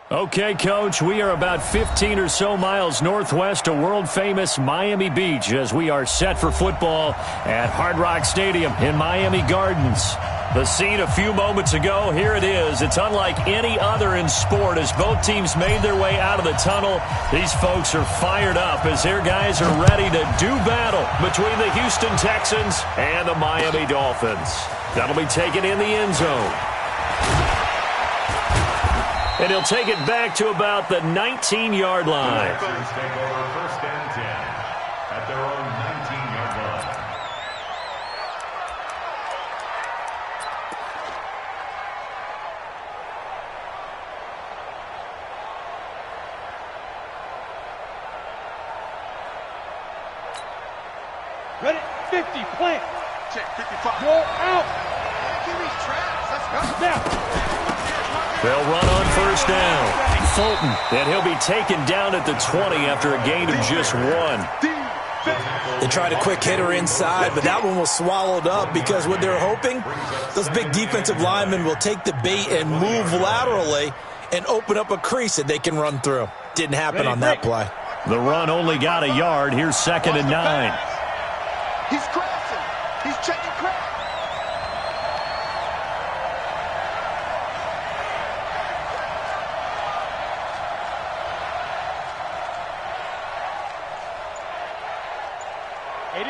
Okay, Coach, we are about 15 or so miles northwest of world-famous Miami Beach as we are set for football at Hard Rock Stadium in Miami Gardens. The scene a few moments ago, here it is. It's unlike any other in sport as both teams made their way out of the tunnel. These folks are fired up as their guys are ready to do battle between the Houston Texans and the Miami Dolphins. That'll be taken in the end zone. And he'll take it back to about the 19-yard line. Take over first and 10 at their own 19-yard line. Ready? 50, plant. Check, 55. Go out. Give me traps. Let's go. Now. They'll run on first down. Fulton, and he'll be taken down at the 20 after a gain of just 1. They tried a quick hitter inside, but that one was swallowed up because what they're hoping, those big defensive linemen will take the bait and move laterally and open up a crease that they can run through. Didn't happen on that play. The run only got a yard. Here's 2nd and 9. He's crashing. He's checking crash.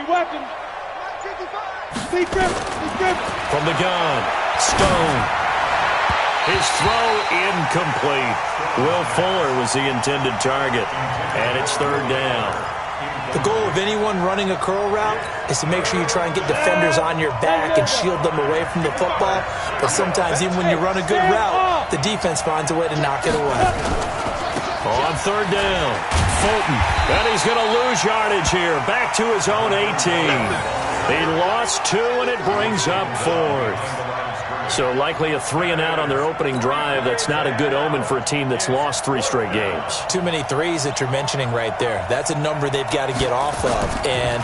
Weapons. Deep grip. From the gun, Stone. His throw incomplete. Will Fuller was the intended target, and it's 3rd down. The goal of anyone running a curl route is to make sure you try and get defenders on your back and shield them away from the football. But sometimes even when you run a good route, the defense finds a way to knock it away. On 3rd down, Fulton, and he's going to lose yardage here. Back to his own 18. He lost 2, and it brings up 4th. So likely a 3-and-out on their opening drive. That's not a good omen for a team that's lost 3 straight games. Too many threes that you're mentioning right there. That's a number they've got to get off of. And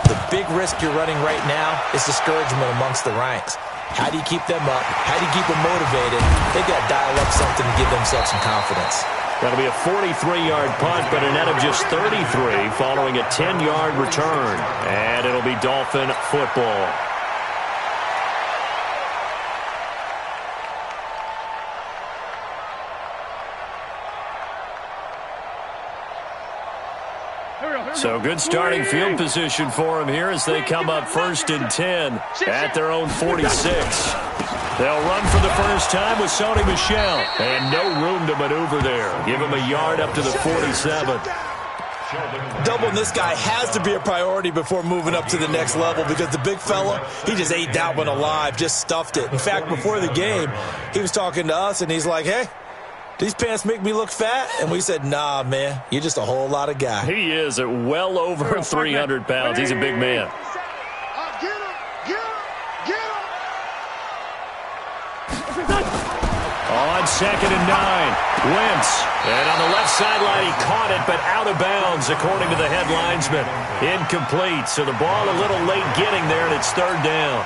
the big risk you're running right now is discouragement amongst the ranks. How do you keep them up? How do you keep them motivated? They've got to dial up something to give themselves some confidence. That'll be a 43-yard punt, but a net of just 33 following a 10-yard return. And it'll be Dolphin football. So good starting field position for them here as they come up 1st and 10 at their own 46. They'll run for the first time with Sony Michel. And no room to maneuver there. Give him a yard up to the 47. Doubling this guy has to be a priority before moving up to the next level because the big fella, he just ate that one alive, just stuffed it. In fact, before the game, he was talking to us, and he's like, hey, these pants make me look fat? And we said, nah, man, you're just a whole lot of guy. He is at well over 300 pounds. He's a big man. On 2nd and 9, Wentz. And on the left sideline, he caught it, but out of bounds, according to the head linesman. Incomplete. So the ball a little late getting there, and it's 3rd down.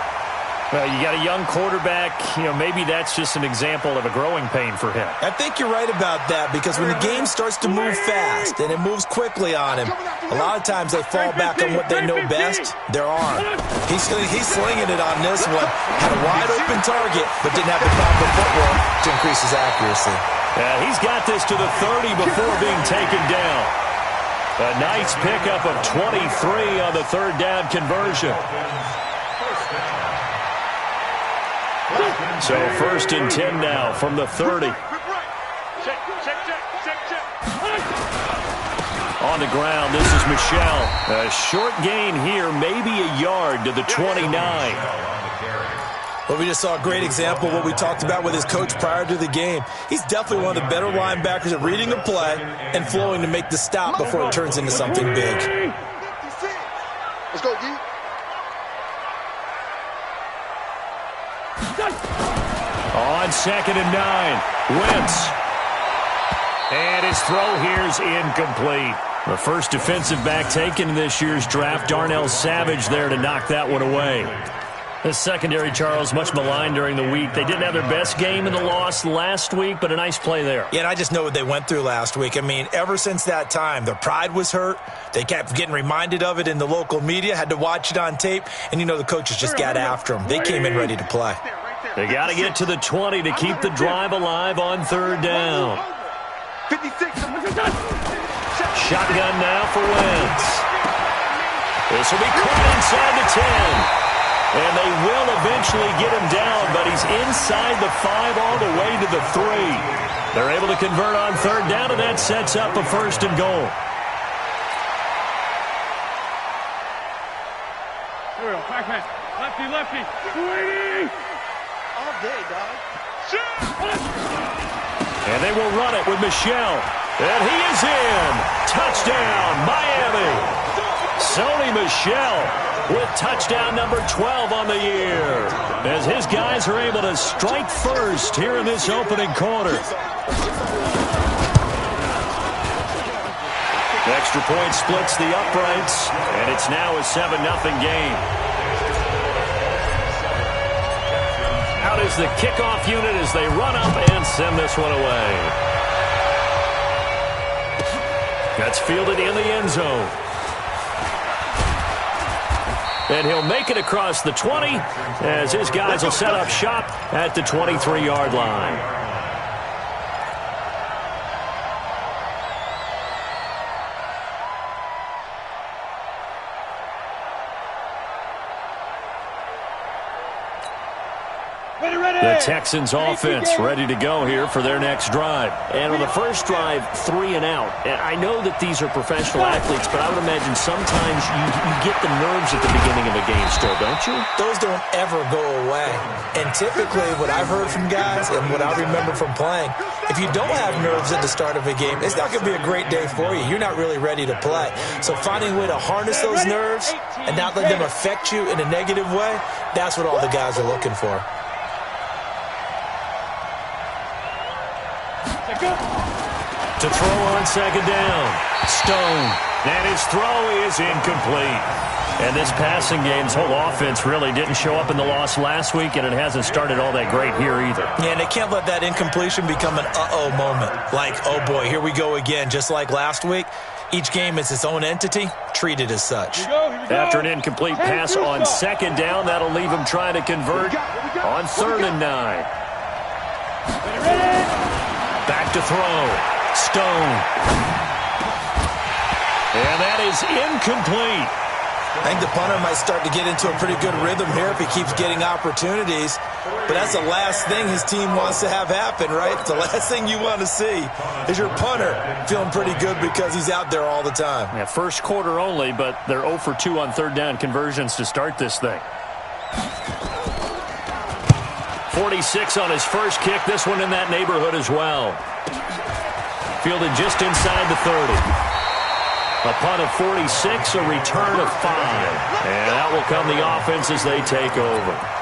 Well, you got a young quarterback. Maybe that's just an example of a growing pain for him. I think you're right about that because when the game starts to move fast and it moves quickly on him, a lot of times they fall back on what they know best, their arm. He's slinging it on this one. Had a wide-open target, but didn't have the proper footwork to increase his accuracy. He's got this to the 30 before being taken down. A nice pickup of 23 on the 3rd down conversion. So 1st and 10 now from the 30. On the ground, this is Michel. A short gain here, maybe a yard to the 29. Well, we just saw a great example of what we talked about with his coach prior to the game. He's definitely one of the better linebackers at reading a play and flowing to make the stop before it turns into something big. Let's go, D. On 2nd and 9, Wentz. And his throw here's incomplete. The first defensive back taken in this year's draft, Darnell Savage there to knock that one away. The secondary, Charles, much maligned during the week. They didn't have their best game in the loss last week, but a nice play there. Yeah, and I just know what they went through last week. I mean, ever since that time, their pride was hurt. They kept getting reminded of it in the local media, had to watch it on tape, and, the coaches just got after them. They came in ready to play. They got to get to the 20 to keep the drive alive on third down. 56. Shotgun now for Wentz. This will be caught inside the 10. And they will eventually get him down, but he's inside the 5 all the way to the 3. They're able to convert on third down, and that sets up a 1st and goal. Here we go. Back man. Lefty, lefty. 280. All day, dog. And they will run it with Michel. And he is in. Touchdown, Miami. Sony Michel with touchdown number 12 on the year, as his guys are able to strike first here in this opening quarter. The extra point splits the uprights, and it's now a 7-0 game. Out is the kickoff unit as they run up and send this one away. That's fielded in the end zone. And he'll make it across the 20 as his guys will set up shop at the 23-yard line. The Texans offense ready to go here for their next drive. And on the first drive, 3 and out. And I know that these are professional athletes, but I would imagine sometimes you get the nerves at the beginning of a game still, don't you? Those don't ever go away. And typically what I've heard from guys and what I remember from playing, if you don't have nerves at the start of a game, it's not going to be a great day for you. You're not really ready to play. So finding a way to harness those nerves and not let them affect you in a negative way, that's what all the guys are looking for. To throw on second down, Stone. And his throw is incomplete. And this passing game's whole offense really didn't show up in the loss last week, and it hasn't started all that great here either. Yeah, and they can't let that incompletion become an uh-oh moment. Like, oh boy, here we go again. Just like last week, each game is its own entity, treated as such. Here we go. After an incomplete pass on second down, that'll leave him trying to convert on 3rd and 9. Back to throw. Stone. And that is incomplete. I think the punter might start to get into a pretty good rhythm here if he keeps getting opportunities. But that's the last thing his team wants to have happen, right? The last thing you want to see is your punter feeling pretty good because he's out there all the time. Yeah, first quarter only, but they're 0 for 2 on third down conversions to start this thing. 46 on his first kick. This one in that neighborhood as well. Fielded just inside the 30. A punt of 46, a return of 5. And out will come the offense as they take over.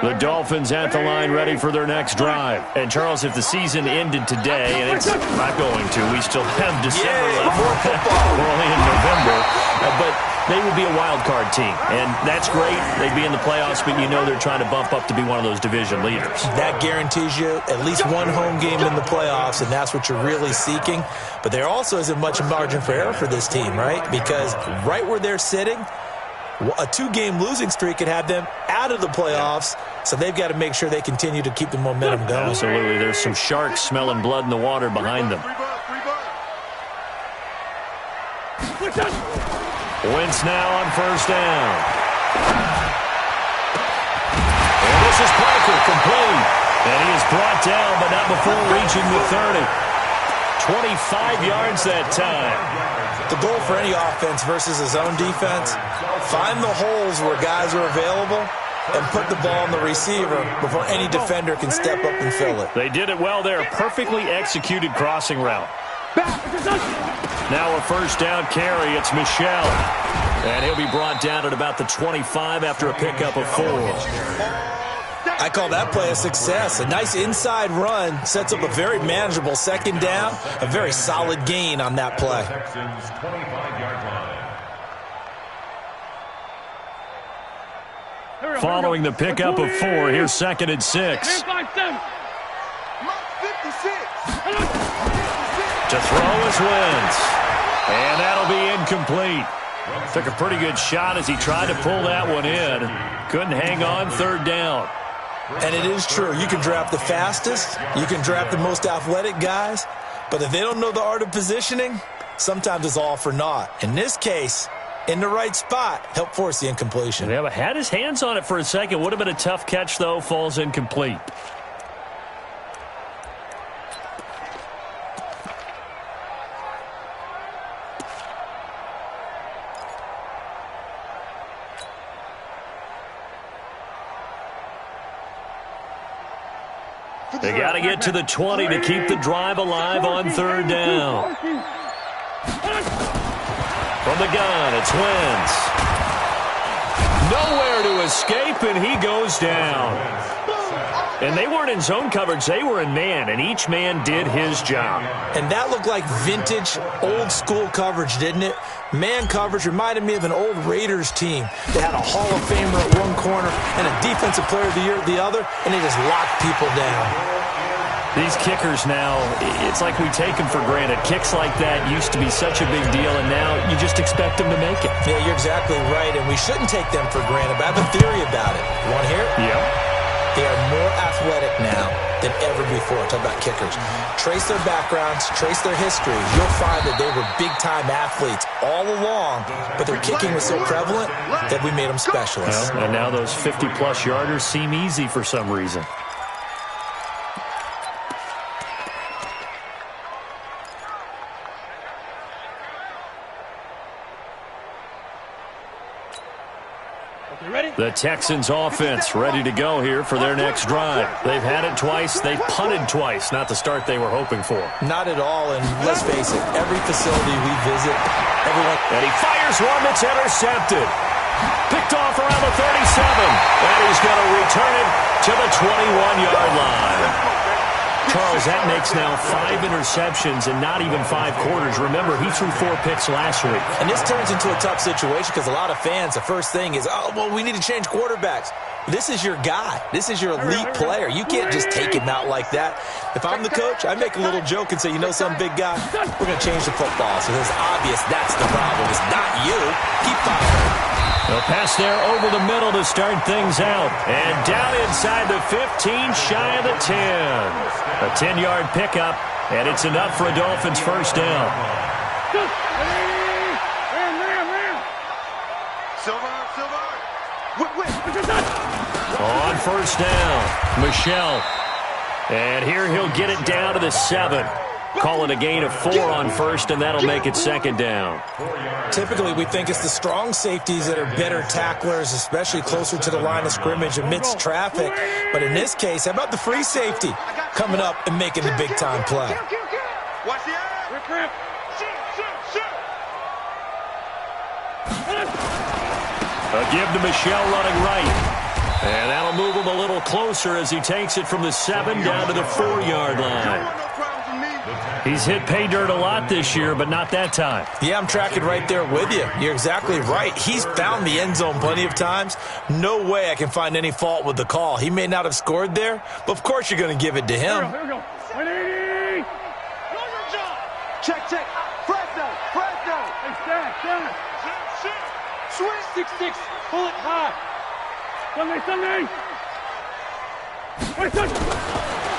The Dolphins at the line ready for their next drive. And, Charles, if the season ended today, and it's not going to, we still have December left. We're only in November. But they would be a wild card team. And that's great. They'd be in the playoffs, but you know they're trying to bump up to be one of those division leaders. That guarantees you at least one home game in the playoffs, and that's what you're really seeking. But there also isn't much margin for error for this team, right? Because right where they're sitting, a 2-game losing streak could have them out of the playoffs, so they've got to make sure they continue to keep the momentum going. Absolutely. There's some sharks smelling blood in the water behind them. Wentz now on first down. And this is Parker, complete. And he is brought down, but not before reaching the 30. 25 yards that time. The goal for any offense versus his own defense, find the holes where guys are available and put the ball on the receiver before any defender can step up and fill it. They did it well there. Perfectly executed crossing route. Now a first down carry. It's Michel. And he'll be brought down at about the 25 after a pickup of 4. I call that play a success. A nice inside run sets up a very manageable second down. A very solid gain on that play. Following the pickup of 4, here's 2nd and 6. To throw is Wentz. And that'll be incomplete. Took a pretty good shot as he tried to pull that one in. Couldn't hang on, 3rd down. And it is true. You can draft the fastest. You can draft the most athletic guys. But if they don't know the art of positioning, sometimes it's all for naught. In this case, in the right spot, helped force the incompletion. Yeah, but had his hands on it for a second. Would have been a tough catch, though. Falls incomplete. They got to get to the 20 to keep the drive alive on 3rd down. From the gun, it's Wentz. Nowhere to escape, and he goes down. And they weren't in zone coverage. They were in man, and each man did his job. And that looked like vintage, old-school coverage, didn't it? Man coverage reminded me of an old Raiders team. They had a Hall of Famer at one corner and a Defensive Player of the Year at the other, and they just locked people down. These kickers now, it's like we take them for granted. Kicks like that used to be such a big deal, and now you just expect them to make it. Yeah, you're exactly right, and we shouldn't take them for granted, but I have a theory about it. You want to hear it? Yeah. They are more athletic now than ever before. Talk about kickers. Trace their backgrounds, trace their history. You'll find that they were big-time athletes all along, but their kicking was so prevalent that we made them specialists. Well, and now those 50-plus yarders seem easy for some reason. The Texans offense ready to go here for their next drive. They've had it twice. They've punted twice. Not the start they were hoping for. Not at all, and let's face it, every facility we visit, everyone... And he fires one that's intercepted. Picked off around the 37. And he's going to return it to the 21-yard line. Charles, that makes now 5 interceptions and not even 5 quarters. Remember, he threw 4 picks last week. And this turns into a tough situation because a lot of fans, the first thing is, oh, well, we need to change quarterbacks. This is your guy. This is your elite player. You can't just take him out like that. If I'm the coach, I make a little joke and say, you know, some big guy, we're going to change the football. So it's obvious that's the problem. It's not you. Keep firing. They'll pass there over the middle to start things out. And down inside the 15, shy of the 10. A 10-yard pickup, and it's enough for a Dolphins first down. On first down, Michel. And here he'll get it down to the 7. Call it a gain of 4 on first, and that'll make it second down. Typically, we think it's the strong safeties that are better tacklers, especially closer to the line of scrimmage amidst traffic. But in this case, how about the free safety coming up and making the big-time play? A give to Michel running right. And that'll move him a little closer as he takes it from the 7 down to the 4-yard line. He's hit pay dirt a lot this year, but not that time. Yeah, I'm tracking right there with you. You're exactly right. He's found the end zone plenty of times. No way I can find any fault with the call. He may not have scored there, but of course you're going to give it to him. Here we go. 180. Check. Fresno. Hey, stand. Swing. 6-6. Pull it high. Sunday.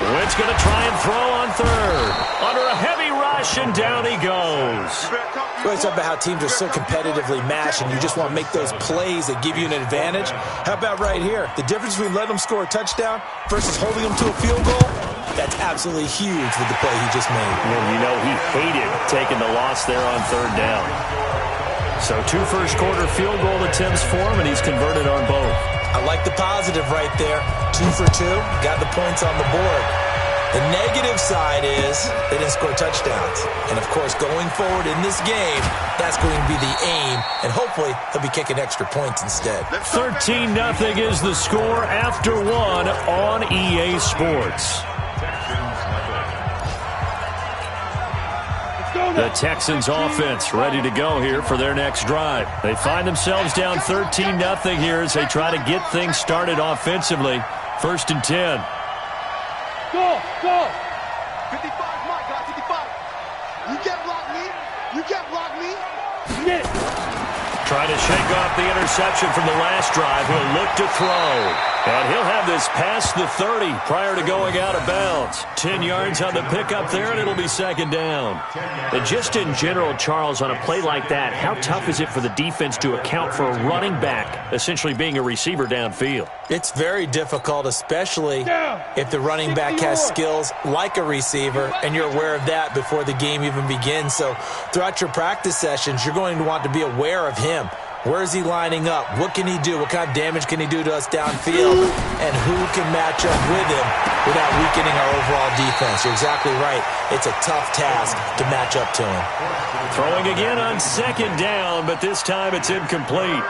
Wentz going to try and throw on third. Under a heavy rush, and down he goes. We always talk about how teams are so competitively matched, and you just want to make those plays that give you an advantage. How about right here? The difference between letting them score a touchdown versus holding them to a field goal? That's absolutely huge with the play he just made. And you know he hated taking the loss there on third down. So 2 first-quarter field goal attempts for him, and he's converted on both. I like the positive right there. 2 for 2, got the points on the board. The negative side is they didn't score touchdowns. And, of course, going forward in this game, that's going to be the aim. And hopefully he'll be kicking extra points instead. 13-0 is the score after 1 on EA Sports. The Texans offense ready to go here for their next drive. They find themselves down 13-0 here as they try to get things started offensively. 1st and 10. Go, go. 55, my God, 55. You can't block me. You can't block me. Get it. Trying to shake off the interception from the last drive. He'll look to throw. And he'll have this past the 30 prior to going out of bounds. 10 yards on the pickup there, and it'll be 2nd down. And just in general, Charles, on a play like that, how tough is it for the defense to account for a running back essentially being a receiver downfield? It's very difficult, especially if the running back has skills like a receiver, and you're aware of that before the game even begins. So throughout your practice sessions, you're going to want to be aware of him. Where is he lining up? What can he do? What kind of damage can he do to us downfield? And who can match up with him without weakening our overall defense? You're exactly right. It's a tough task to match up to him. Throwing again on 2nd down, but this time it's incomplete.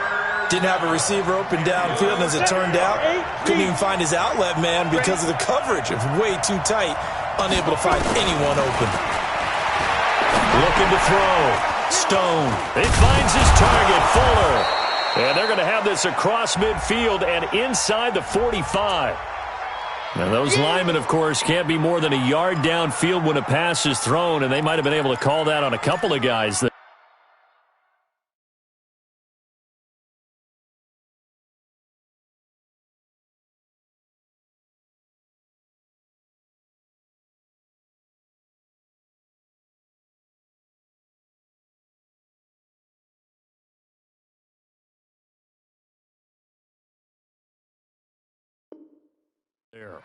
Didn't have a receiver open downfield, and as it turned out, couldn't even find his outlet man because of the coverage. It was way too tight, unable to find anyone open. Looking to throw. Stone. It finds his target, Fuller. And they're going to have this across midfield and inside the 45. Now, those linemen, of course, can't be more than a yard downfield when a pass is thrown, and they might have been able to call that on a couple of guys. There.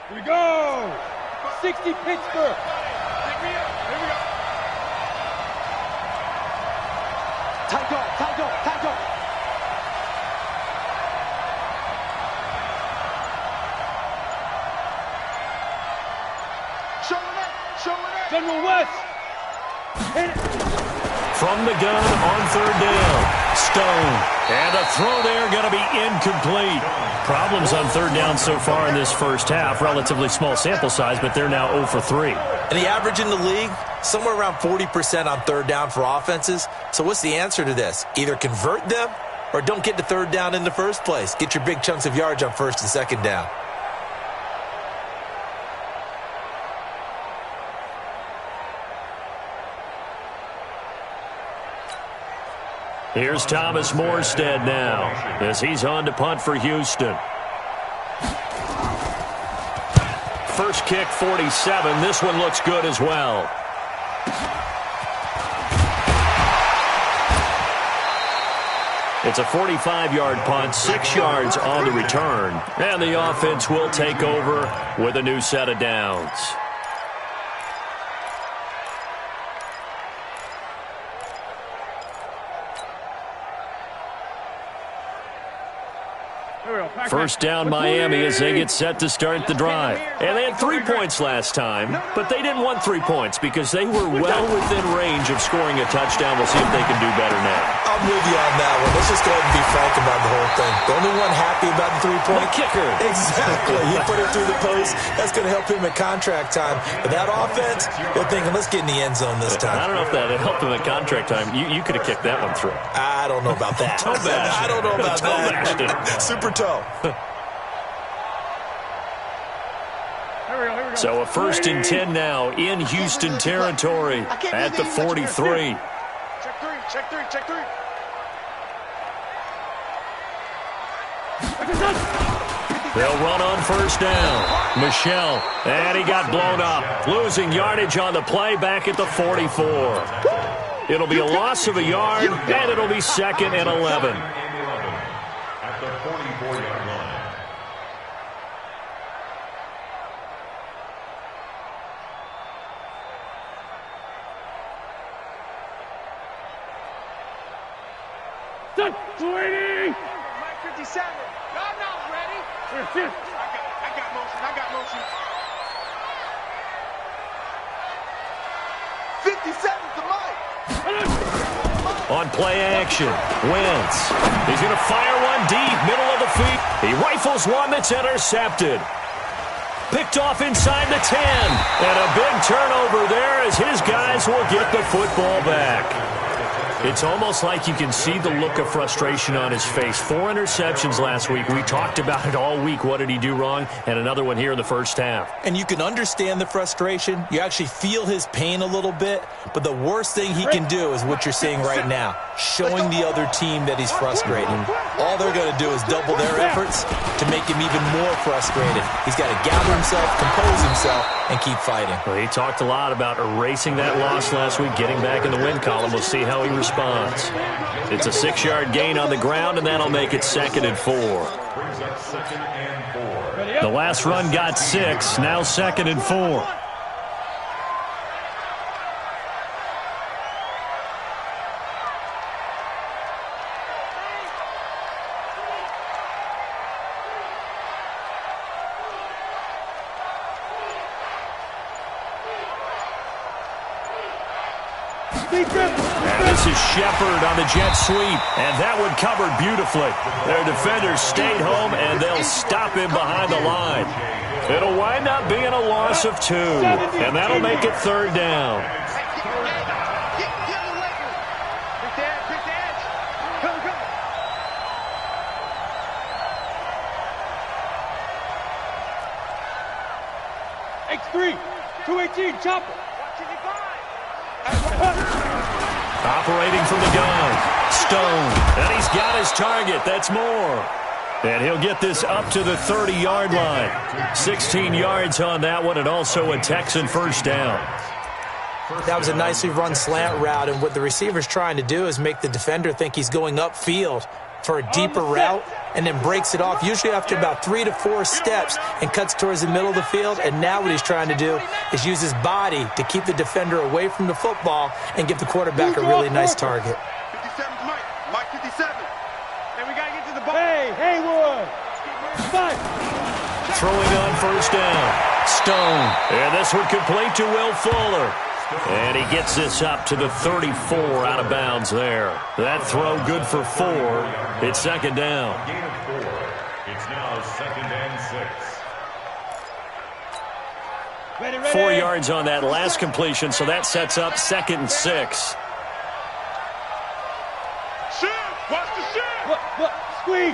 Here we go. 60 Pittsburgh. Pick me up. Here we go. Tight dog, tight dog, tight dog. General West. Hit it. From the gun on 3rd down. Stone. And a throw there going to be incomplete. Problems on 3rd down so far in this first half. Relatively small sample size, but they're now 0 for 3. And the average in the league, somewhere around 40% on 3rd down for offenses. So what's the answer to this? Either convert them or don't get to 3rd down in the first place. Get your big chunks of yards on 1st and 2nd down. Here's Thomas Morstead now as he's on to punt for Houston. First kick, 47. This one looks good as well. It's a 45-yard punt, 6 yards on the return. And the offense will take over with a new set of downs. First down Miami as they get set to start the drive. And they had 3 points last time, but they didn't want 3 points because they were well within range of scoring a touchdown. We'll see if they can do better now. I'm with you on that one. Let's just go ahead and be frank about the whole thing. The only one happy about the 3-point kicker. Exactly. He put it through the post. That's going to help him at contract time. But that offense, they're thinking, let's get in the end zone this time. I don't know if that helped him at contract time. You could have kicked that one through. I don't know about that. I don't know about that. Super toe. So a 1st and 10 now in Houston territory at the 43. Check 3, check 3, check 3. 55, They'll run on first down. Michelle, and he got blown up. Losing yardage on the play back at the 44. It'll be a loss of a yard, and it'll be 2nd and 11. At the 44-yard line. Done. 280. Mike 57. Y'all not ready. I got motion. 57 to Mike. On play action, Wentz. He's going to fire one deep, middle of the feet. He rifles one that's intercepted. Picked off inside the 10. And a big turnover there as his guys will get the football back. It's almost like you can see the look of frustration on his face. 4 interceptions last week. We talked about it all week. What did he do wrong? And another one here in the first half. And you can understand the frustration. You actually feel his pain a little bit. But the worst thing he can do is what you're seeing right now, showing the other team that he's frustrated. All they're going to do is double their efforts to make him even more frustrated. He's got to gather himself, compose himself, and keep fighting. Well, he talked a lot about erasing that loss last week, getting back in the win column. We'll see how he responds. It's a 6-yard gain on the ground, and that'll make it 2nd and 4. Brings up 2nd and 4. The last run got 6, now 2nd and 4. And this is Shepard on the jet sweep, and that one covered beautifully. Their defenders stayed home, and they'll stop him behind the line. It'll wind up being a loss of 2, and that'll make it 3rd down. X3, 218, chopper. Operating from the gun, Stone, and he's got his target. That's more. And he'll get this up to the 30-yard line. 16 yards on that one, and also a Texan first down. That was a nicely run slant route, and what the receiver's trying to do is make the defender think he's going upfield for a deeper route, and then breaks it off, usually after about 3 to 4 steps, and cuts towards the middle of the field. And now what he's trying to do is use his body to keep the defender away from the football and give the quarterback a really nice target. 57's Mike. Mike 57. And we got to get to the ball. Hey, Haywood. Fight. Throwing on first down, Stone. And this one complete to Will Fuller. And he gets this up to the 34 out of bounds there. That throw good for 4. It's 2nd down. Gain of 4. It's now 2nd and 6. Ready. 4 yards on that last completion, so that sets up 2nd and 6. Shoot. Watch the shoot. What? Squeeze.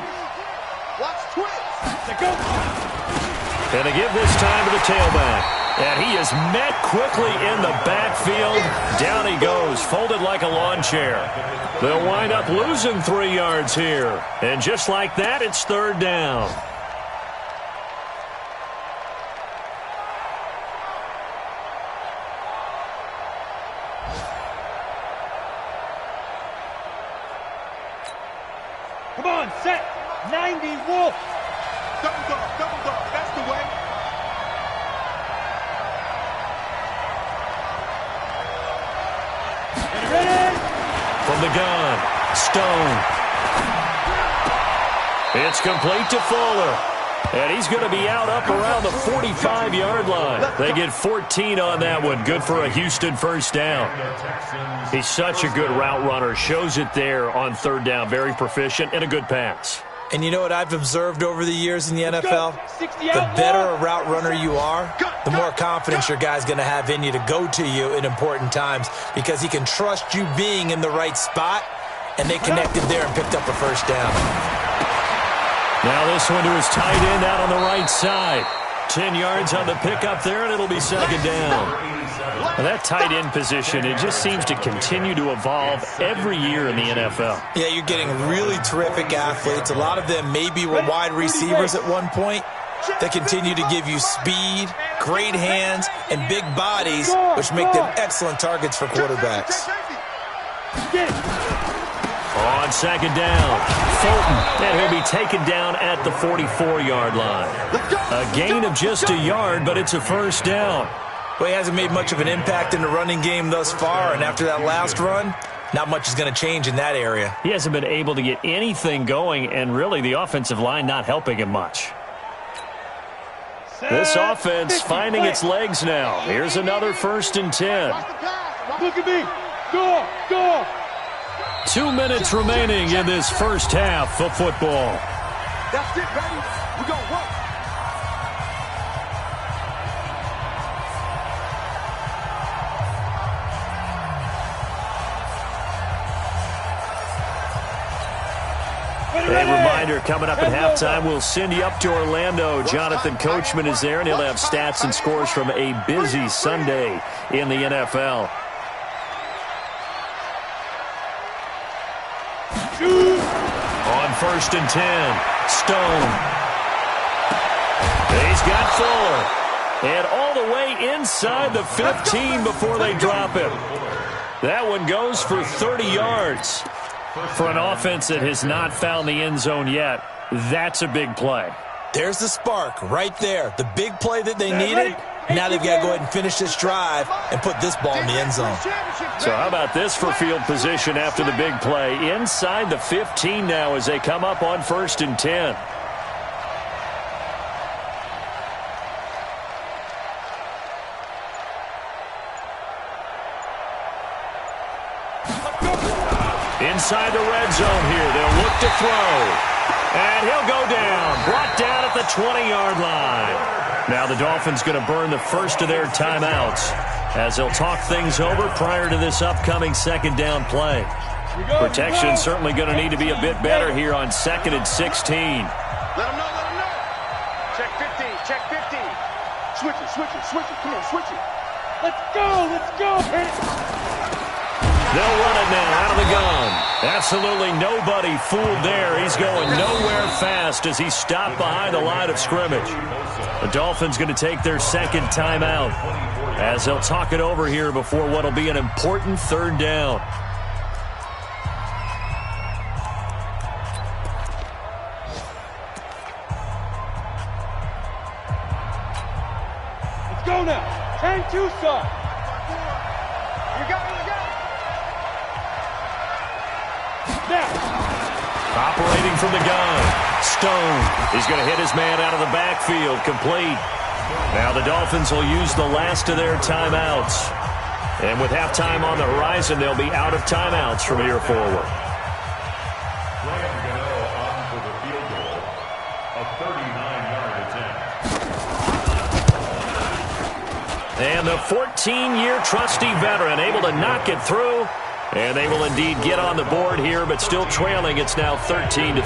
Watch twist. Let go. And they give this time to the tailback. And he is met quickly in the backfield. Down he goes, folded like a lawn chair. They'll wind up losing 3 yards here. And just like that, it's 3rd down. Come on, set. 90, Wolf. Double dog. That's the way. Ready. From the gun, Stone. It's complete to Fuller. And he's going to be out up around the 45-yard line. They get 14 on that one. Good for a Houston first down. He's such a good route runner. Shows it there on 3rd down. Very proficient and a good pass. And you know what I've observed over the years in the NFL? The better a route runner you are, the more confidence your guy's going to have in you to go to you in important times, because he can trust you being in the right spot, and they connected there and picked up a first down. Now this one to his tight end out on the right side. 10 yards on the pickup there, and it'll be second down. Well, that tight end position, it just seems to continue to evolve every year in the NFL. Yeah, you're getting really terrific athletes. A lot of them maybe were wide receivers at one point. They continue to give you speed, great hands, and big bodies, which make them excellent targets for quarterbacks. On second down, Fulton, and he'll be taken down at the 44-yard line. A gain of just a yard, but it's a first down. Well, he hasn't made much of an impact in the running game thus far, and after that last run, not much is going to change in that area. He hasn't been able to get anything going, and really the offensive line not helping him much. This offense finding its legs now. Here's another 1st and 10. Look at me. Go, go. 2 minutes remaining in this first half of football. That's it, baby. We're going to work. A reminder, coming up at halftime, we'll send you up to Orlando. Jonathan Coachman is there, and he'll have stats and scores from a busy Sunday in the NFL. On 1st and 10, Stone. He's got Fuller. And all the way inside the 15 before they drop him. That one goes for 30 yards. For an offense that has not found the end zone yet, that's a big play. There's the spark right there. The big play that they needed. Now they've got to go ahead and finish this drive and put this ball in the end zone. So how about this for field position after the big play? Inside the 15 now as they come up on 1st and 10. Inside the red zone here. They'll look to throw. And he'll go down. Brought down at the 20-yard line. Now the Dolphins going to burn the first of their timeouts as they'll talk things over prior to this upcoming second down play. Protection certainly going to need to be a bit better here on 2nd and 16. Let him know, let him know. Check 15, check 15. Switch it, switch it, switch it. Come on, switch it. Let's go, hit it. They'll run it now out of the gun. Absolutely nobody fooled there. He's going nowhere fast as he stopped behind the line of scrimmage. The Dolphins going to take their second timeout as they'll talk it over here before what will be an important 3rd down. Let's go now. 10-2 side. You got it, you got it. Operating from the gun, Stone. He's going to hit his man out of the backfield, complete. Now the Dolphins will use the last of their timeouts. And with halftime on the horizon, they'll be out of timeouts from here forward. On for the field goal, a 39-yard attempt. And the 14-year trusty veteran able to knock it through. And they will indeed get on the board here, but still trailing. It's now 13-3.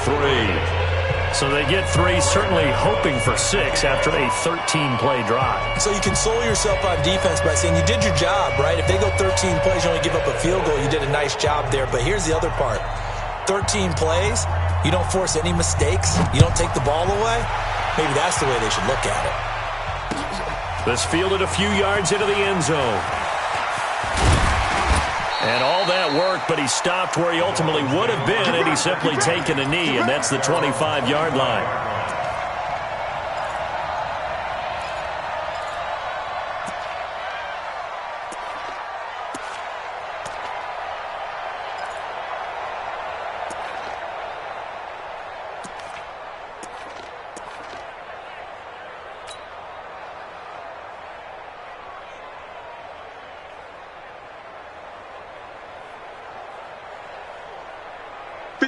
So they get 3, certainly hoping for 6 after a 13-play drive. So you console yourself on defense by saying you did your job, right? If they go 13 plays, you only give up a field goal, you did a nice job there. But here's the other part. 13 plays, you don't force any mistakes, you don't take the ball away. Maybe that's the way they should look at it. This fielded a few yards into the end zone. And all that worked, but he stopped where he ultimately would have been had he simply taken a knee, and that's the 25-yard line.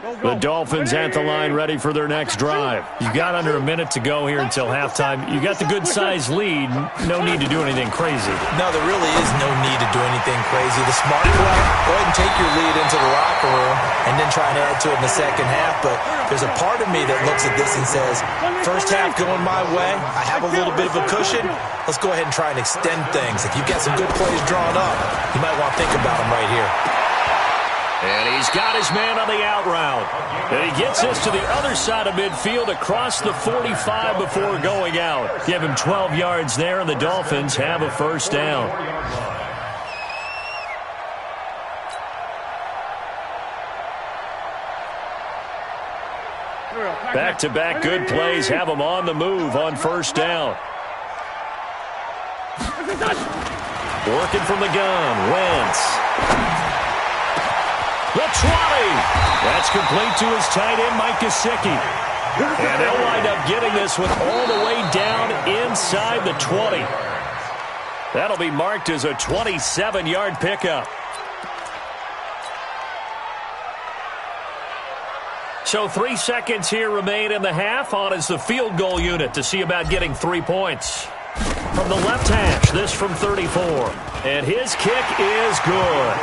The Dolphins at the line ready for their next drive. You got under a minute to go here until halftime. You got the good-sized lead. No need to do anything crazy. No, there really is no need to do anything crazy. The smart play, go ahead and take your lead into the locker room and then try and add to it in the second half. But there's a part of me that looks at this and says, first half going my way, I have a little bit of a cushion. Let's go ahead and try and extend things. If you've got some good plays drawn up, you might want to think about them right here. And he's got his man on the out route. And he gets this to the other side of midfield across the 45 before going out. Give him 12 yards there, and the Dolphins have a first down. Back-to-back good plays have them on the move on first down. Working from the gun, Wentz. The 20. That's complete to his tight end, Mike Gesicki. And they'll wind up getting this one all the way down inside the 20. That'll be marked as a 27-yard pickup. So 3 seconds here remain in the half. On is the field goal unit to see about getting 3 points. From the left hash, this from 34. And his kick is good.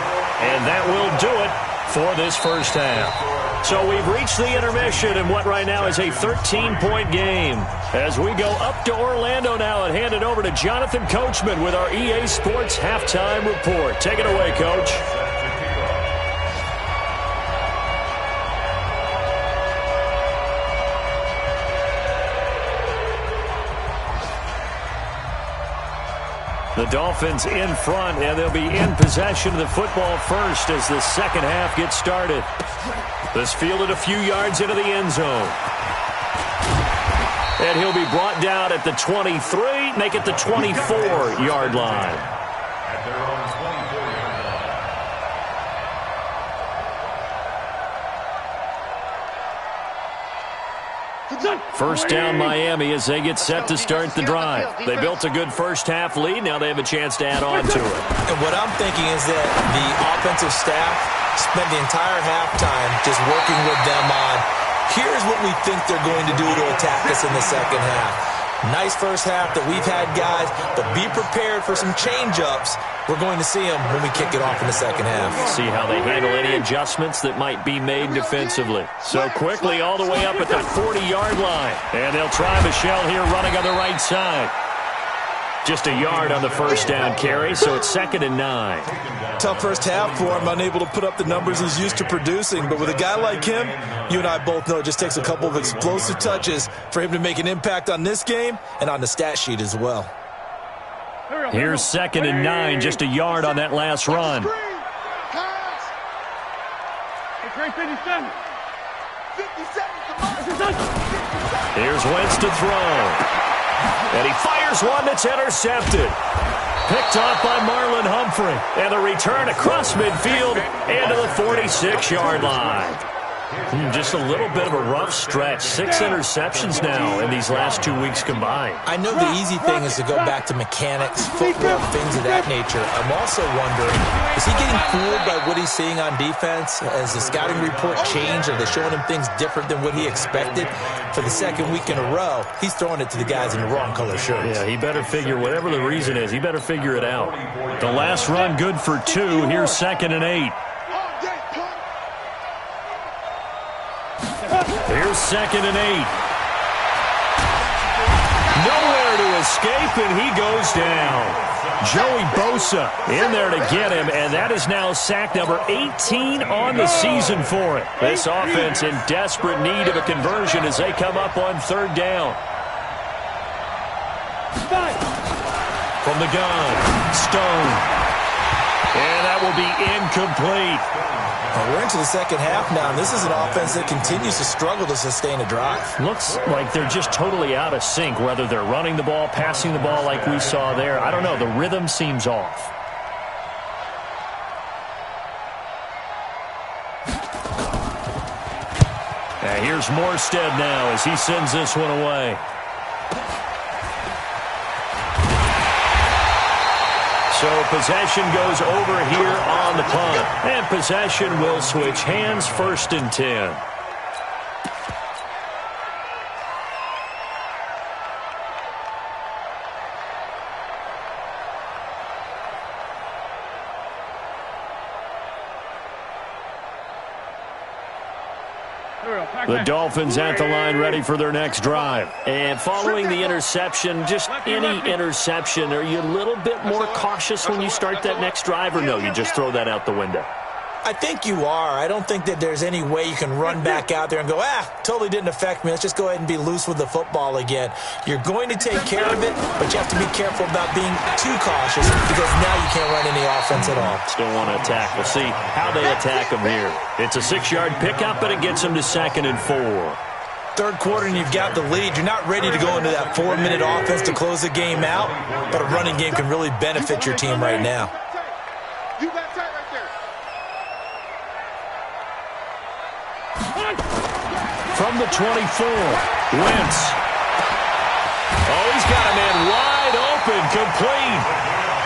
And that will do it for this first half. So we've reached the intermission in what right now is a 13-point game. As we go up to Orlando now and hand it over to Jonathan Coachman with our EA Sports Halftime Report. Take it away, Coach. The Dolphins in front, and they'll be in possession of the football first as the second half gets started. This fielded a few yards into the end zone. And he'll be brought down at the 23, make it the 24-yard line. At their own 24-yard line. First down Miami as they get set to start the drive. They built a good first half lead. Now they have a chance to add on to it. And what I'm thinking is that the offensive staff spent the entire halftime just working with them on, here's what we think they're going to do to attack us in the second half. Nice first half that we've had, guys, but be prepared for some change-ups. We're going to see them when we kick it off in the second half. See how they handle any adjustments that might be made defensively. So quickly all the way up at the 40-yard line. And they'll try Michelle here running on the right side. Just a yard on the first down carry, so it's 2nd and 9. Tough first half for him, unable to put up the numbers he's used to producing. But with a guy like him, you and I both know it just takes a couple of explosive touches for him to make an impact on this game and on the stat sheet as well. Here's 2nd and 9, just a yard on that last run. Here's Wentz to throw. And he fires one that's intercepted. Picked off by Marlon Humphrey. And the return across midfield and to the 46-yard line. Just a little bit of a rough stretch. 6 interceptions now in these last 2 weeks combined. I know the easy thing is to go back to mechanics, footwork, things of that nature. I'm also wondering, is he getting fooled by what he's seeing on defense? Has the scouting report changed? Are they showing him things different than what he expected? For the second week in a row, he's throwing it to the guys in the wrong color shirts. Yeah, he better figure, whatever the reason is, he better figure it out. The last run good for 2. Here's 2nd and 8. Here's 2nd and 8. Nowhere to escape, and he goes down. Joey Bosa in there to get him, and that is now sack number 18 on the season for it. This offense in desperate need of a conversion as they come up on 3rd down. From the gun, Stone. And that will be incomplete. Well, we're into the second half now, and this is an offense that continues to struggle to sustain a drive. Looks like they're just totally out of sync, whether they're running the ball, passing the ball like we saw there. I don't know. The rhythm seems off. And here's Morstead now as he sends this one away. So possession goes over here on the punt. And possession will switch hands, 1st and 10. The Dolphins at the line ready for their next drive. And following the interception, just any interception, are you a little bit more cautious when you start that next drive, or no, you just throw that out the window? I think you are. I don't think that there's any way you can run back out there and go, totally didn't affect me. Let's just go ahead and be loose with the football again. You're going to take care of it, but you have to be careful about being too cautious because now you can't run any offense at all. Still want to attack. We'll see how they attack them here. It's a 6-yard pickup, but it gets them to 2nd and 4. Third quarter and you've got the lead. You're not ready to go into that 4-minute offense to close the game out, but a running game can really benefit your team right now. You got tight right there. From the 24, Wentz. Oh, he's got a man wide open, complete.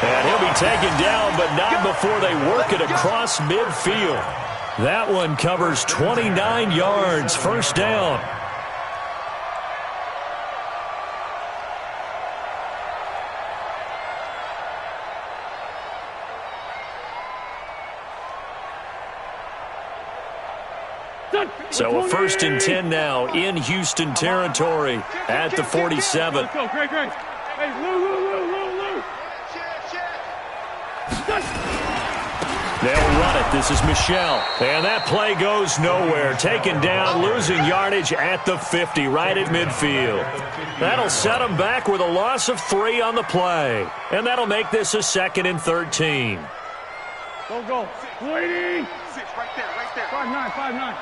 And he'll be taken down, but not before they work it across midfield. That one covers 29 yards, first down. So a 1st and 10 now in Houston territory at the 47. Let's go, great. Hey, Lou. They'll run it. This is Michel. And that play goes nowhere. Taken down, losing yardage at the 50, right at midfield. That'll set them back with a loss of 3 on the play. And that'll make this a 2nd and 13. Go. Waiting. 6, right there. 5-9.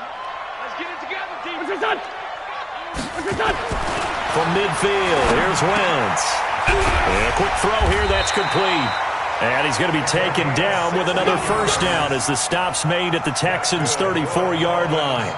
Let's get it together, team. What's it done? From midfield, here's Wentz. And a quick throw here, that's complete. And he's going to be taken down with another first down as the stop's made at the Texans' 34-yard line.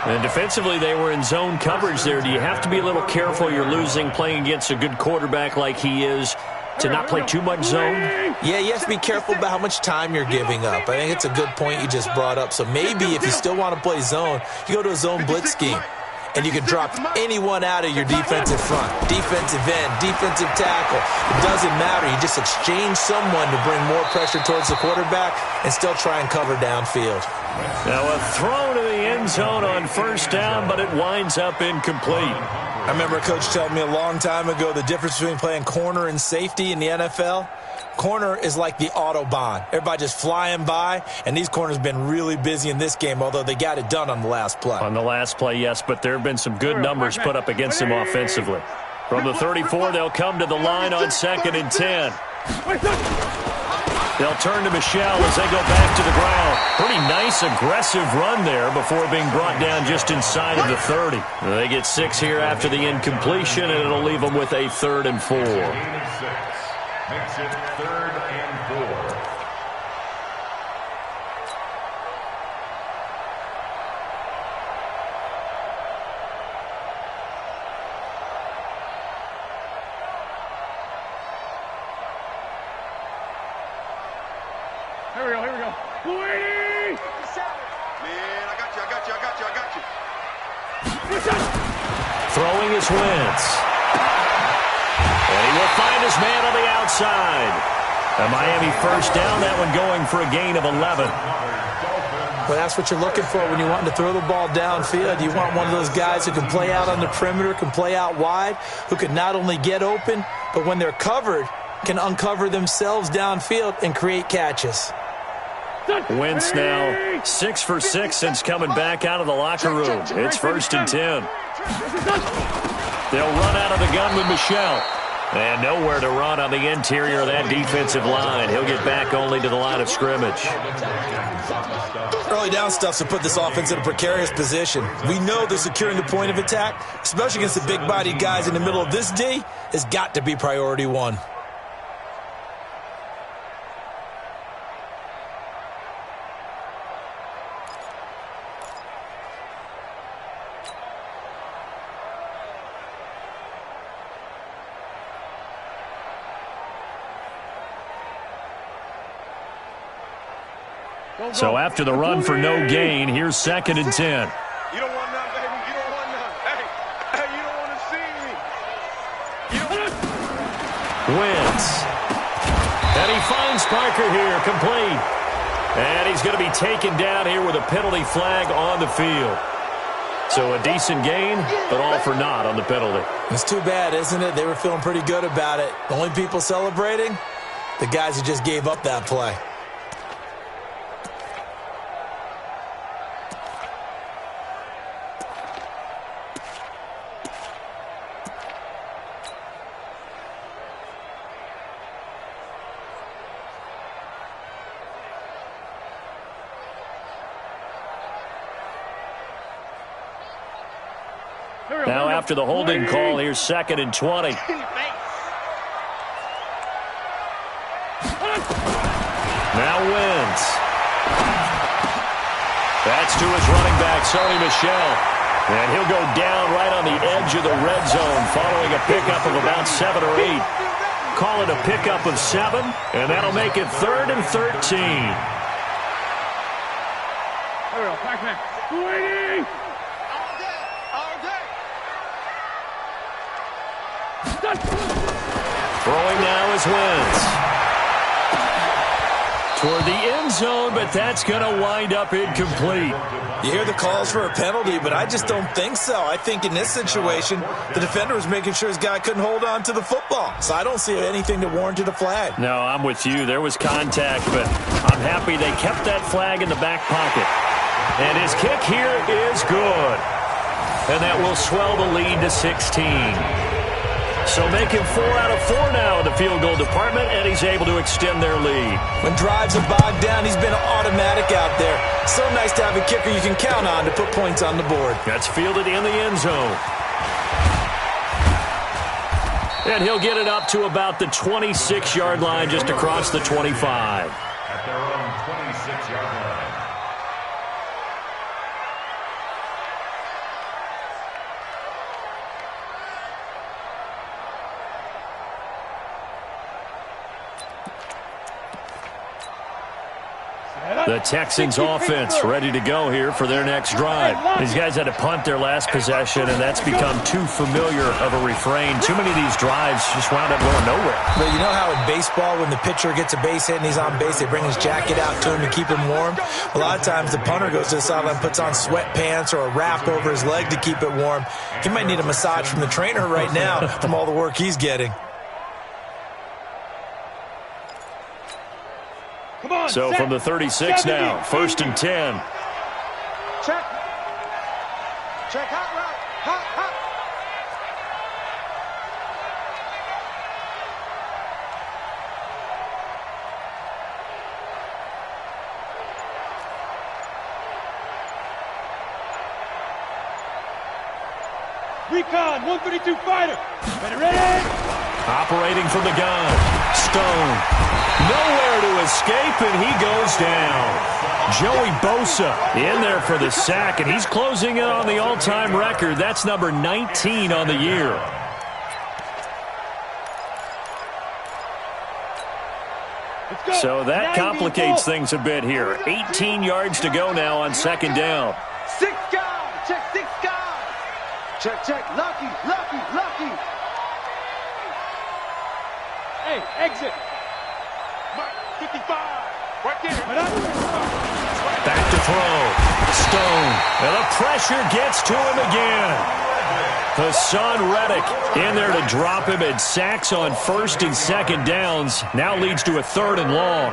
And defensively, they were in zone coverage there. Do you have to be a little careful? You're losing playing against a good quarterback like he is to not play too much zone? Yeah, you have to be careful about how much time you're giving up. I think it's a good point you just brought up. So maybe if you still want to play zone, you go to a zone blitz scheme. And you can drop anyone out of your defensive front. Defensive end, defensive tackle. It doesn't matter. You just exchange someone to bring more pressure towards the quarterback and still try and cover downfield. Now a throw to the end zone on first down, but it winds up incomplete. I remember a coach telling me a long time ago the difference between playing corner and safety in the NFL. Corner is like the Autobahn. Everybody just flying by, and these corners have been really busy in this game, although they got it done on the last play. On the last play, yes, but there have been some good numbers put up against them offensively. From the 34, they'll come to the line on 2nd and 10. They'll turn to Michel as they go back to the ground. Pretty nice, aggressive run there before being brought down just inside of the 30. They get 6 here after the incompletion, and it'll leave them with a 3rd and 4. Makes it 3rd and 4. Here we go. Waiting. Man, I got you. Throwing is Wentz. And he will find his man on the outside. A Miami first down, that one going for a gain of 11. Well, that's what you're looking for when you're wanting to throw the ball downfield. You want one of those guys who can play out on the perimeter, can play out wide, who can not only get open, but when they're covered, can uncover themselves downfield and create catches. Wentz now 6 for 6 since coming back out of the locker room. It's 1st and 10. They'll run out of the gun with Michel. And nowhere to run on the interior of that defensive line. He'll get back only to the line of scrimmage. Early down stuff to put this offense in a precarious position. We know that securing the point of attack, especially against the big-bodied guys in the middle of this D, has got to be priority 1. So after the run for no gain, here's 2nd and 10. You don't want none, baby. You don't want none. Hey, you don't want to see me. Wentz. And he finds Parker here, complete. And he's going to be taken down here with a penalty flag on the field. So a decent gain, but all for naught on the penalty. It's too bad, isn't it? They were feeling pretty good about it. The only people celebrating, the guys who just gave up that play. Now after the holding call, here's 2nd and 20. Now wins. That's to his running back, Sony Michel. And he'll go down right on the edge of the red zone following a pickup of about 7 or 8. Call it a pickup of 7, and that'll make it 3rd and 13. There we go, Pac-Man. 280! Throwing now is Wentz. Toward the end zone, but that's going to wind up incomplete. You hear the calls for a penalty, but I just don't think so. I think in this situation, the defender was making sure his guy couldn't hold on to the football. So I don't see anything to warrant a flag. No, I'm with you. There was contact, but I'm happy they kept that flag in the back pocket. And his kick here is good. And that will swell the lead to 16. So make him 4 out of 4 now in the field goal department, and he's able to extend their lead. When drives are bogged down, he's been automatic out there. So nice to have a kicker you can count on to put points on the board. That's fielded in the end zone. And he'll get it up to about the 26-yard line, just across the 25. At their own 26-yard line. The Texans offense ready to go here for their next drive. These guys had to punt their last possession, and that's become too familiar of a refrain. Too many of these drives just wound up going nowhere. But you know how in baseball, when the pitcher gets a base hit and he's on base, they bring his jacket out to him to keep him warm? A lot of times the punter goes to the sideline, puts on sweatpants or a wrap over his leg to keep it warm. He might need a massage from the trainer right now from all the work he's getting. So from the 36 now, 1st and 10. Check. Check, hot route. Hot, hot. Recon, 132 fighter. Ready? Operating from the gun. Stone. Nowhere to escape, and he goes down. Joey Bosa in there for the sack, and he's closing in on the all-time record. That's number 19 on the year. So that complicates things a bit here. 18 yards to go now on 2nd down. 6 guys. Check 6 guys. Check. Lucky. Hey, exit. 55. Right there. Back to throw. Stone. And the pressure gets to him again. Hassan Reddick in there to drop him, and sacks on 1st and 2nd downs. Now leads to a 3rd and long.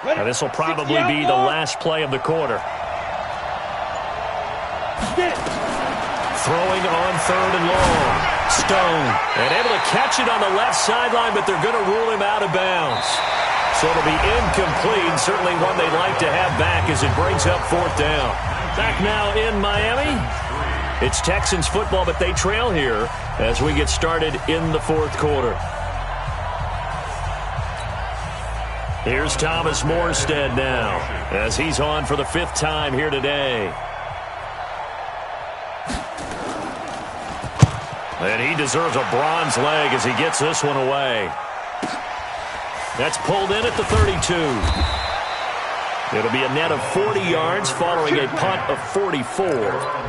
Now this will probably be the last play of the quarter. Throwing on 3rd and long. Stone. And able to catch it on the left sideline, but they're going to rule him out of bounds. So it'll be incomplete. Certainly one they'd like to have back as it brings up 4th down. Back now in Miami. It's Texans football, but they trail here as we get started in the fourth quarter. Here's Thomas Morstead now as he's on for the 5th time here today. And he deserves a bronze leg as he gets this one away. That's pulled in at the 32. It'll be a net of 40 yards following a punt of 44.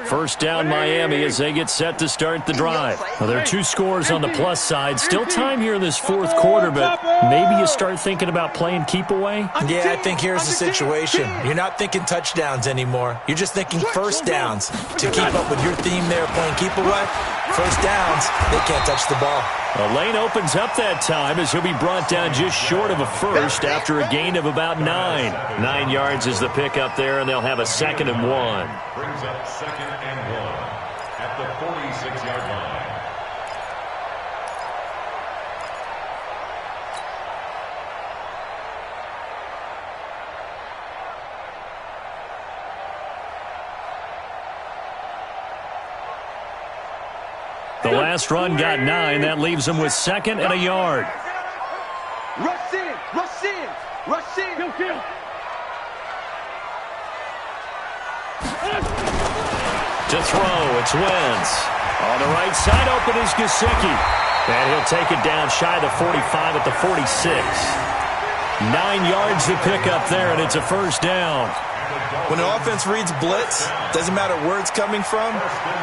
First down Miami as they get set to start the drive. Well, there are 2 scores on the plus side. Still time here in this fourth quarter, but maybe you start thinking about playing keep away? Yeah, I think here's the situation. You're not thinking touchdowns anymore. You're just thinking first downs. To keep up with your theme there, playing keep away, first downs, they can't touch the ball. A lane opens up that time as he'll be brought down just short of a first after a gain of about 9. 9 yards is the pickup there, and they'll have a 2nd and 1. Brings up 2nd and 1 at the 46-yard line. The last run got 9. That leaves them with 2nd and a yard. Rush in, rush in, rush in. Kill. To throw, it's Wentz. On the right side open is Gesicki. And he'll take it down shy of the 45 at the 46. 9 yards to pick up there, and it's a first down. When an offense reads blitz, doesn't matter where it's coming from,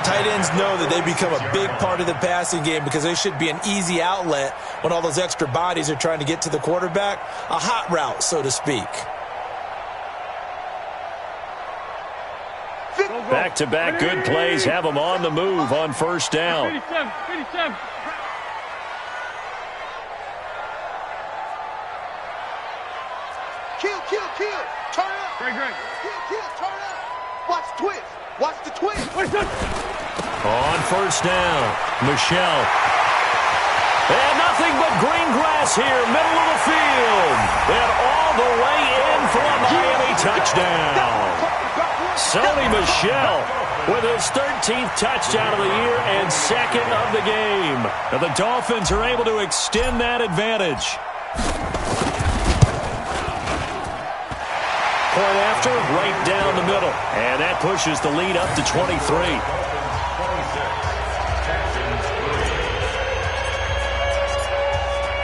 tight ends know that they become a big part of the passing game because they should be an easy outlet when all those extra bodies are trying to get to the quarterback. A hot route, so to speak. Back-to-back good plays have them on the move on first down. 57. Kill. Turn up. Great. Kill, turn up. Watch the twist. Watch the twist. On first down, Michelle. And nothing but green grass here, middle of the field. And all the way in for a Miami touchdown. Sony Michel with his 13th touchdown of the year and 2nd of the game. And the Dolphins are able to extend that advantage. Point after, right down the middle. And that pushes the lead up to 23.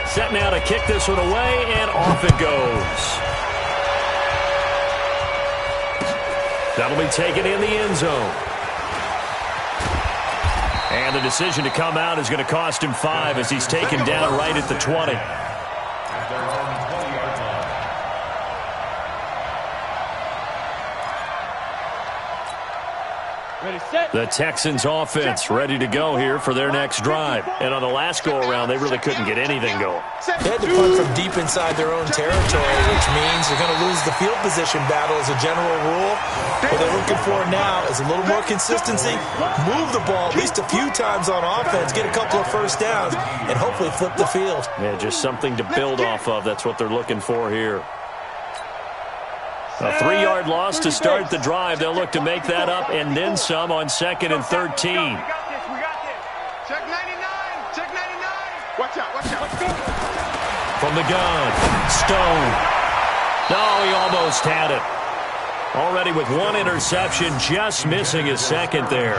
Set now to kick this one away, and off it goes. That'll be taken in the end zone. And the decision to come out is going to cost him 5 as he's taken down right at the 20. The Texans offense ready to go here for their next drive. And on the last go-around, they really couldn't get anything going. They had to punt from deep inside their own territory, which means they're going to lose the field position battle as a general rule. What they're looking for now is a little more consistency, move the ball at least a few times on offense, get a couple of first downs, and hopefully flip the field. Yeah, just something to build off of. That's what they're looking for here. A 3-yard loss to start the drive. They'll look to make that up and then some on 2nd and 13. We got this. Check 99. Watch out. Let's go. From the gun, Stone. No, he almost had it. Already with 1 interception, just missing his 2nd there.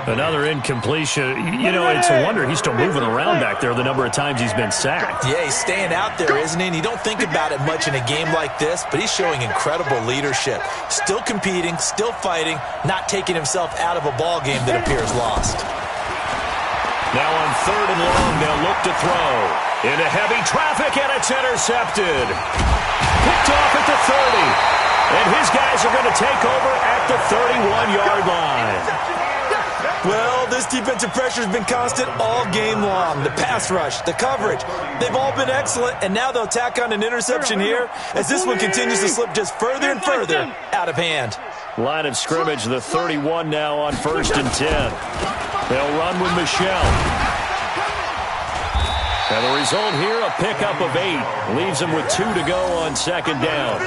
Another incompletion. You know, it's a wonder he's still moving around back there the number of times he's been sacked. Yeah, he's staying out there, isn't he? And you don't think about it much in a game like this, but he's showing incredible leadership. Still competing, still fighting, not taking himself out of a ball game that appears lost. Now on 3rd and long, they'll look to throw. Into heavy traffic, and it's intercepted. Picked off at the 30. And his guys are going to take over at the 31-yard line. Well, this defensive pressure has been constant all game long. The pass rush, the coverage, they've all been excellent, and now they'll tack on an interception here as this one continues to slip just further and further out of hand. Line of scrimmage, the 31 now on 1st and 10. They'll run with Michelle. And the result here, a pickup of 8. Leaves them with 2 to go on 2nd down.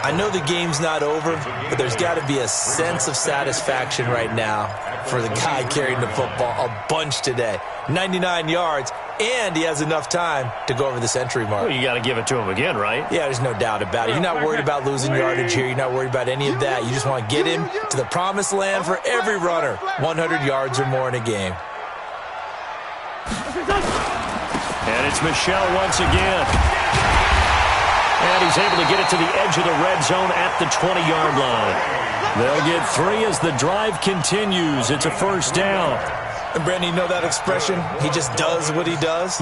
I know the game's not over, but there's got to be a sense of satisfaction right now for the guy carrying the football a bunch today. 99 yards, and he has enough time to go over the century mark. Well, you got to give it to him again, right? Yeah, there's no doubt about it. You're not worried about losing yardage here. You're not worried about any of that. You just want to get him to the promised land for every runner. 100 yards or more in a game. And it's Michelle once again. And he's able to get it to the edge of the red zone at the 20-yard line. They'll get 3 as the drive continues. It's a 1st down. And Brandon, you know that expression? He just does what he does?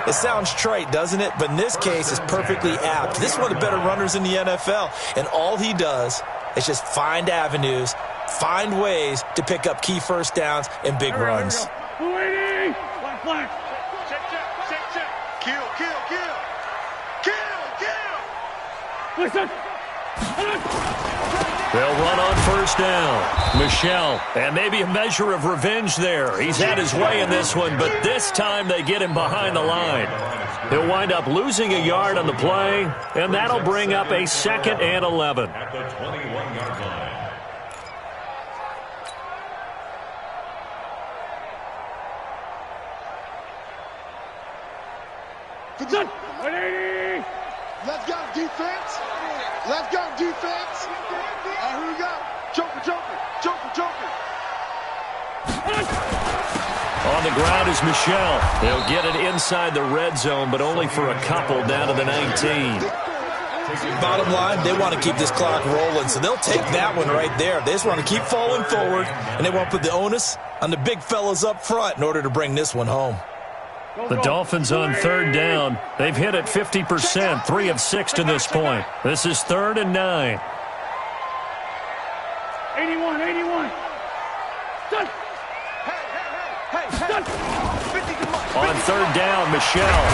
It sounds trite, doesn't it? But in this case, it's perfectly apt. This is one of the better runners in the NFL. And all he does is just find avenues, find ways to pick up key 1st downs and big runs. Listen. They'll run on 1st down. Michelle, and maybe a measure of revenge there. He's had his way in this one, but this time they get him behind the line. He'll wind up losing a yard on the play, and that'll bring up a 2nd and 11. At the 21-yard line. Done. Let's go, defense. Let's go, defense. All right, here we go. Joker. On the ground is Michelle. They'll get it inside the red zone, but only for a couple down to the 19. Bottom line, they want to keep this clock rolling, so they'll take that one right there. They just want to keep falling forward, and they want to put the onus on the big fellas up front in order to bring this one home. The Dolphins on 3rd down. They've hit it 50%, 3 of 6 to this point. This is 3rd and 9. 81. Done. Done. On 3rd down, Michelle.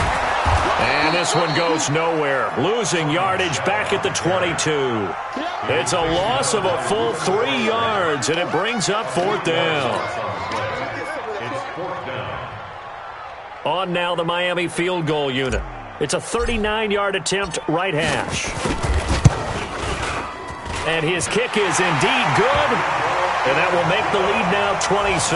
And this one goes nowhere. Losing yardage back at the 22. It's a loss of a full 3 yards, and it brings up 4th down. On now the Miami field goal unit. It's a 39-yard attempt, right hash. And his kick is indeed good. And that will make the lead now 26.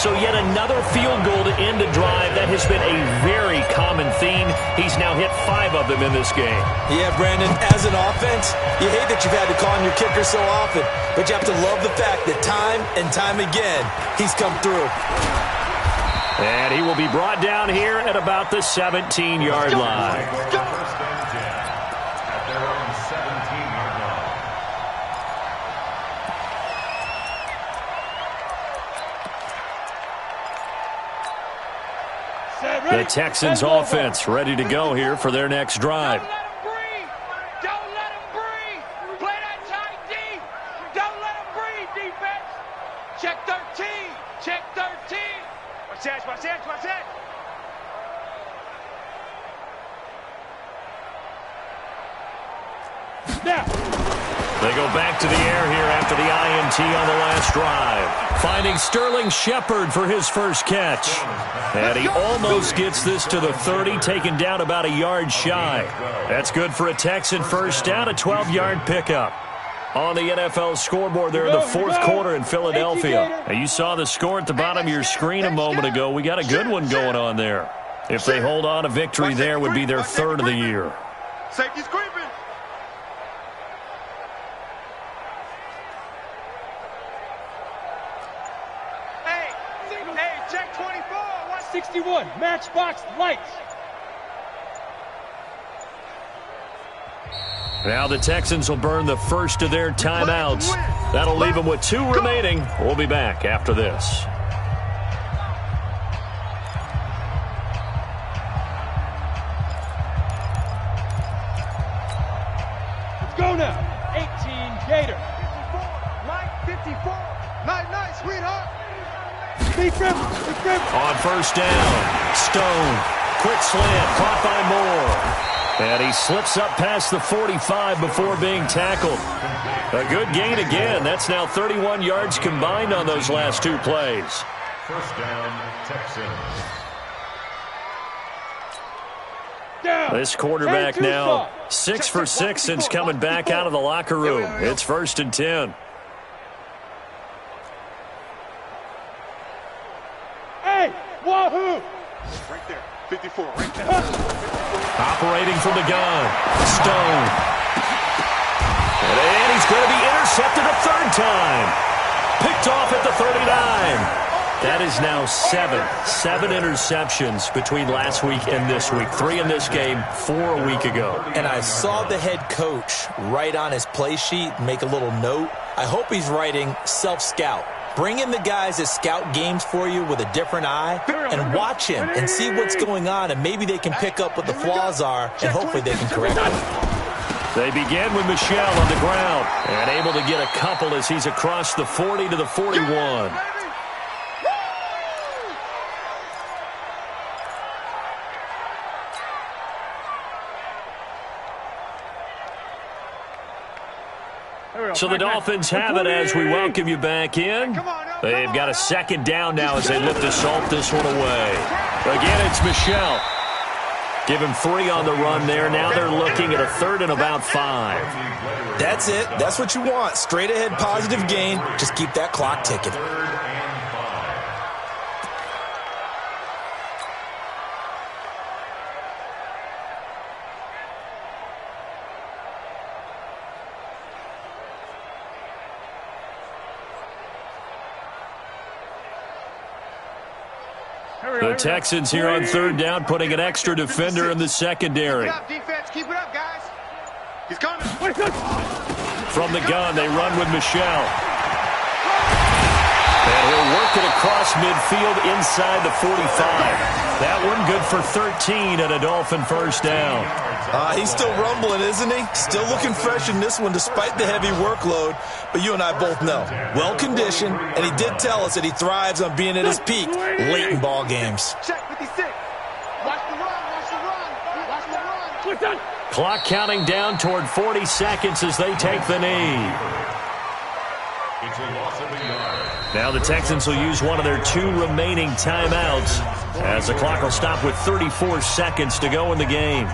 So yet another field goal to end a drive. That has been a very common theme. He's now hit 5 of them in this game. Yeah, Brandon, as an offense, you hate that you've had to call on your kicker so often. But you have to love the fact that time and time again, he's come through. And he will be brought down here at about the 17-yard line. At their own 17-yard line. The Texans offense ready to go here for their next drive. Don't let him breathe. Play that tight D. Don't let him breathe, defense. Check 13. Check 13. Watch that. Now. They go back to the air here after the INT on the last drive. Finding Sterling Shepard for his first catch. And he almost gets this to the 30, taken down about a yard shy. That's good for a Texan first down, a 12-yard pickup. On the NFL scoreboard there in the 4th quarter in Philadelphia. Now, you saw the score at the bottom of your screen a moment ago. We got a good one going on there. If they hold on, a victory there would be their 3rd of the year. Safety's creeping. Hey, check 24. 161. Matchbox lights. Now the Texans will burn the first of their timeouts. That'll leave them with 2 remaining. We'll be back after this. Let's go now. 18 Gator. 54. Line 54. Night, sweetheart. On first down, Stone. Quick slant, caught by Moore. And he slips up past the 45 before being tackled. A good gain again. That's now 31 yards combined on those last two plays. First down, Texans. This quarterback now 6 for 6 since coming back out of the locker room. It's 1st and 10. Hey, wahoo! Right there, 54, right there. Operating from the gun, Stone. And he's going to be intercepted a third time. Picked off at the 39. That is now 7 interceptions between last week and this week. 3 in this game, 4 a week ago. And I saw the head coach write on his play sheet, make a little note. I hope he's writing self-scout. Bring in the guys that scout games for you with a different eye and watch him and see what's going on, and maybe they can pick up what the flaws are, and hopefully they can correct them. They begin with Michel on the ground and able to get a couple as he's across the 40 to the 41. So the Dolphins have it as we welcome you back in. They've got a second down now as they look to salt this one away. Again, it's Michel. Give him 3 on the run there. Now they're looking at a 3rd and about 5. That's it. That's what you want. Straight ahead positive gain. Just keep that clock ticking. The Texans here on 3rd down, putting an extra defender in the secondary. Keep it up, defense. Keep it up, guys. He's coming. From the gun, they run with Michel. And he'll work it across midfield inside the 45. That one good for 13 and a Dolphin first down. He's still rumbling, isn't he? Still looking fresh in this one despite the heavy workload. But you and I both know, well-conditioned, and he did tell us that he thrives on being at his peak late in ball games. Check 56. Watch the run, watch the run. Watch the run. Clock counting down toward 40 seconds as they take the knee. It's a loss of a yard. Now the Texans will use one of their 2 remaining timeouts as the clock will stop with 34 seconds to go in the game.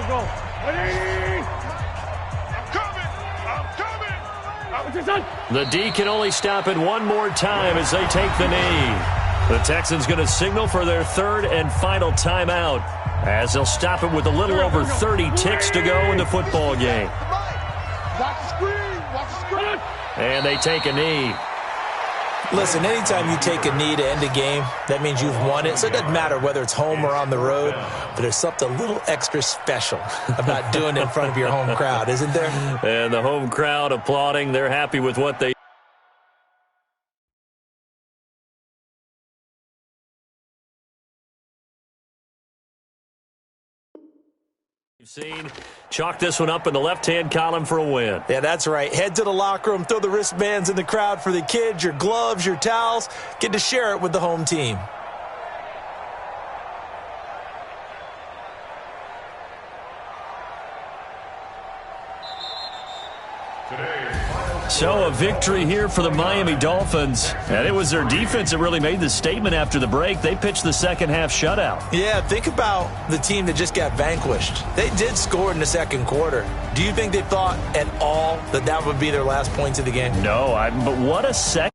Go. The D can only stop it one more time as they take the knee. The Texans going to signal for their 3rd and final timeout as they'll stop it with a little over 30 ticks to go in the football game. Watch the screen. Watch the screen. And they take a knee. Listen, anytime you take a knee to end a game, that means you've won it. So it doesn't matter whether it's home or on the road, but there's something a little extra special about doing it in front of your home crowd, isn't there? And the home crowd applauding. They're happy with what they You've seen. Chalk this one up in the left-hand column for a win. Yeah, that's right. Head to the locker room, throw the wristbands in the crowd for the kids, your gloves, your towels. Get to share it with the home team. So a victory here for the Miami Dolphins. And it was their defense that really made the statement after the break. They pitched the second half shutout. Yeah, think about the team that just got vanquished. They did score in the second quarter. Do you think they thought at all that that would be their last points of the game? No, but what a second.